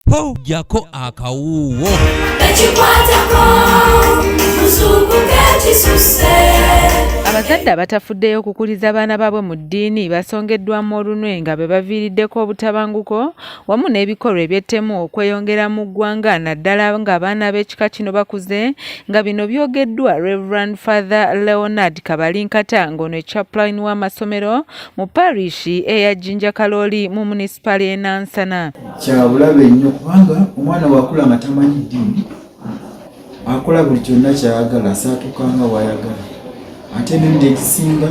po jako akawuwo. Abazadde abatafuddeyo okukuliza abaana baabwe mu ddiini basongeddwamu olunwe nga be baviiriddeko obutabanguko wamu n'ebikolwa eby'ettemu okweyongera mu ggwanga naddala ng'abaana b'ekika kino bakuze nga bino byogeddwa Reverend Father Leonard Kabalinkata ng'ono chaplain w'amasomero mu parishi eya Jinja Kaloli mu municipal y'e Nansana. Kyabulabe nnyo kubanga omwana wakula nga tamanyi ddiini akola buli kyonna kyayagala asaatukanga wayagala ate n'ebindi ekisinga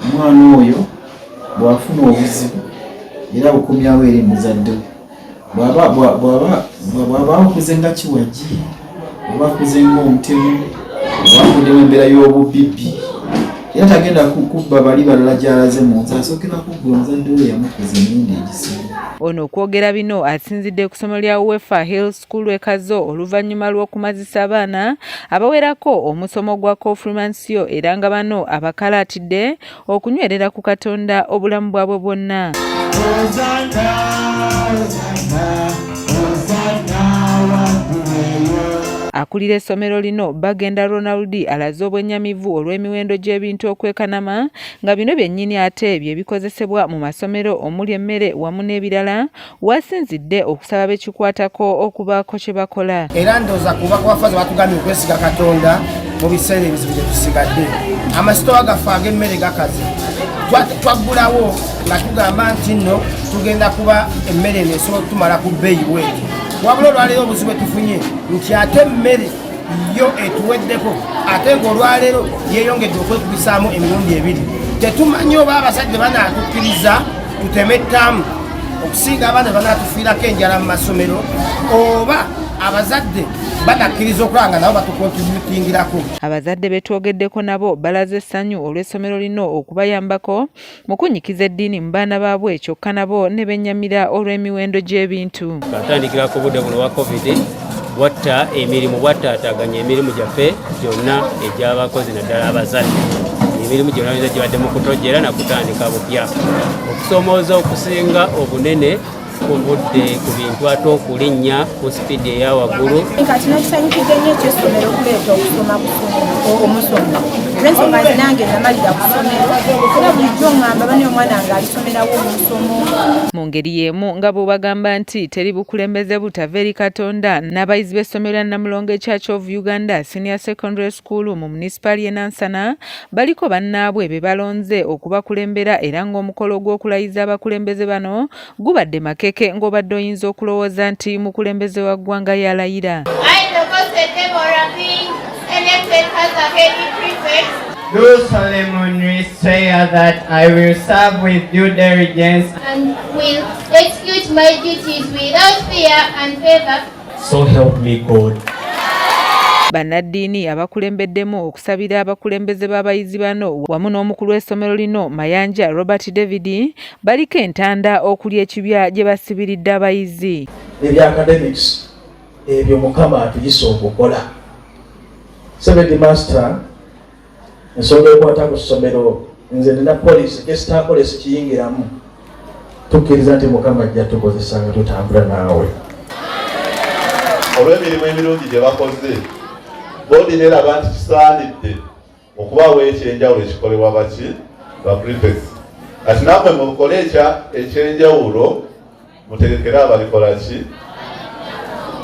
omwana oyo bw'afuna obuzibu era bukomyawo eri muzadde bw'aba akuze nga kiwagi oba akuze ng'omutemu oba akuddemu embeera y'obubibbi era tagenda kubba bali balala gy'alaze mu nsi asookera kuggula omuzadde we yamukuza emirundi egisinga. Ono okwogera bino asinzidde ku ssomero lya Wefa Hill School ekazo oluvannyuma lw'okumazisa abaana abawerako omusomo gwa konfirmansiyo era nga bano abakalaatidde okunywerera ku Katonda obulamu bwabwe bwonna. Akulira essomero lino Bagenda Ronald alaze obwennyamivu olw'emiwendo gy'ebintu okwekanama nga bino byennyini ate bye bikozesebwa mu masomero omuli emmere wamu n'ebirala wasinzidde okusaba bekikwatako okubaako kye bakola. Era ndowooza kuba kwafaze batugambye okwesiga Katonda mu biseera ebizibu gye tusigadde. Amasitoowa gaffe ag'emmere gakaze. Twaggulawo nga tugamba nti nno tugenda kuba emmere eno esobola okutumala ku bbeeyi bweti. Wabula olwaleero obuzibu tufunye nti ate emmere yo etuweddeko ate ng'olwaleero yeeyongedde okwekubisaamu emirundi ebiri. Tetumanyi oba abasajja banaatukkiriza tuteme ettaamu okusinga abaana banaatufiirako enjala mu masomero oba abazadde banakkiriza okulaba nga nabo batukontributingirako. Abazadde betwogeddeko nabo balaze essanyu olw'essomero lino okubayambako mu kunnyikiza eddiini mu baana baabwe kyokka nabo ne bennyamira olw'emiwendo gy'ebintu. Katandikira ku budde buno wa COVID bwatta emirimu bwattaataganya emirimu gyaffe gyonna egy'abakozi naddala abazadde. Emirimu gyonna gye badde mu kutojjera na kutandika bupya. Okusomooza okusinga obunene ku budde ku bintu ate okulinnya ku sipiidi eya waggulu. Kati nakisanyukidde nnyo eky'essomero okuleeta okusoma omusomo. Olw'ensonga nti nange namalira ku ssomero era bulijjo ngamba bane omwana nga alisomerawo omusomo. Mu ngeri y'emu nga bwe bagamba nti teri bukulembeze butava eri Katonda n'abayizi b'essomero lya Namulonge Church of Uganda Senior Secondary School mu municipal y'e Nansana baliko bannaabwe be balonze okubakulembera era ng'omukolo gw'okulayiza abakulembeze bano gubadde makeke ng'obadde oyinza okulowooza nti mukulembeze wa ggwanga yalayira. Do solemnly swear that I will serve with due diligence and will execute my duties without fear and favor. So help me God. Bannaddiini abakulembeddemu okusabira abakulembeze b'abayizi bano wamu n'omukulu w'essomero lino Mayanja Robert David baliko entanda okulya ekibya gye basibiridde abayizi. Ebya academics ebyo Mukama atuyise okukola. Seventh master ensonga ekwata ku ssomero nze nina poliisi gesitakola sikiyingiramu tukkiriza nti Mukama ajja tukozesa nga tutambula naawe. Olw'emirimu emirungi gye bakoze boodi neraba nti kisaanidde okubaawo ekyenjawulo ekikolebwa baki ba prefects. Kati nammwe mukole ekyenjawulo mutegekere abalikola ki.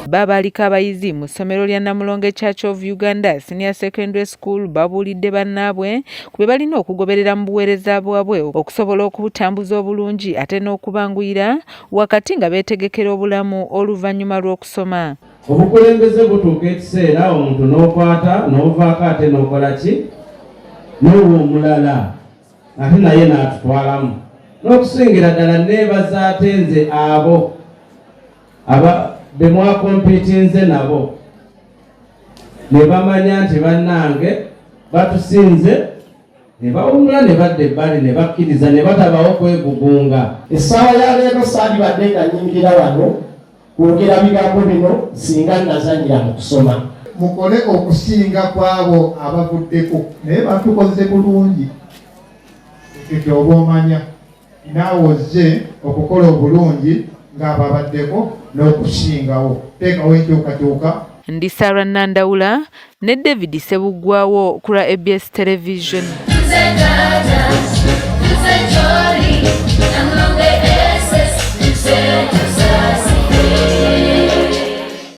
Babaliko abayizi mu ssomero lya Namulonge Church of Uganda Senior Secondary School babuulidde bannaabwe ku bye balina okugoberera mu buweereza bwabwe okusobola okubutambuza obulungi ate n'okubanguyira wakati nga beetegekera obulamu oluvannyuma lw'okusoma. Obukulembeze butuuka ekiseera omuntu n'okwata n'ovaako ate n'okola ki n'owa omulala ate naye n'atutwalamu n'okusingira ddala neebaza ate nze abo be mwakompitinze nabo ne bamanya nti bannange batusinze ne bawumula ne badda ebbali ne bakkiriza ne batabawo kwegugunga. Essaawa ya leero saandibadde nga nyimirira wano kwogera bigambo bino singa nazanyira mu kusoma. Mukole okusinga kwabo abavuddeko naye batukoze bulungi ekyo oba omanya naawe ozze okukola obulungi ng'ababaddeko n'okusingawo teekawo enkyukakyuka. Ndi Sarah Nandawula ne David Sebuggwawo ku lwa ABS Television.